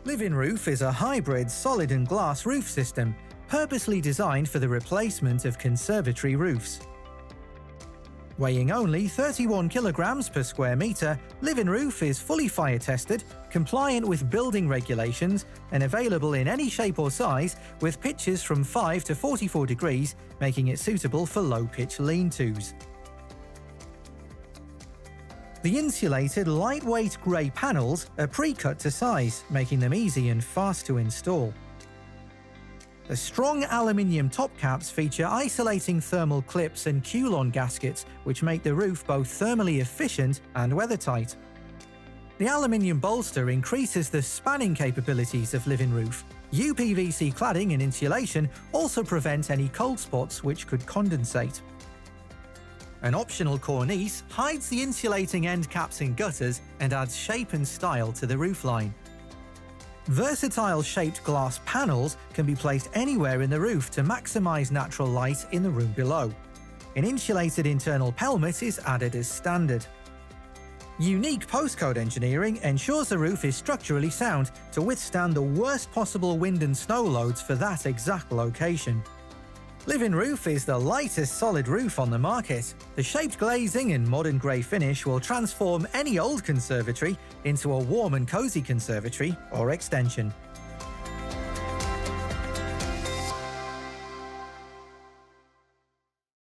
Livinroof is a hybrid solid and glass roof system, purposely designed for the replacement of conservatory roofs. Weighing only 31 kilograms per square meter, Livinroof is fully fire-tested, compliant with building regulations, and available in any shape or size, with pitches from 5 to 44 degrees, making it suitable for low-pitch lean-tos. The insulated, lightweight grey panels are pre-cut to size, making them easy and fast to install. The strong aluminium top caps feature isolating thermal clips and Q-Lon gaskets, which make the roof both thermally efficient and weathertight. The aluminium bolster increases the spanning capabilities of Livinroof. UPVC cladding and insulation also prevent any cold spots which could condensate. An optional cornice hides the insulating end caps and gutters and adds shape and style to the roofline. Versatile shaped glass panels can be placed anywhere in the roof to maximize natural light in the room below. An insulated internal pelmet is added as standard. Unique postcode engineering ensures the roof is structurally sound to withstand the worst possible wind and snow loads for that exact location. Livinroof is the lightest solid roof on the market. The shaped glazing and modern grey finish will transform any old conservatory into a warm and cosy conservatory or extension.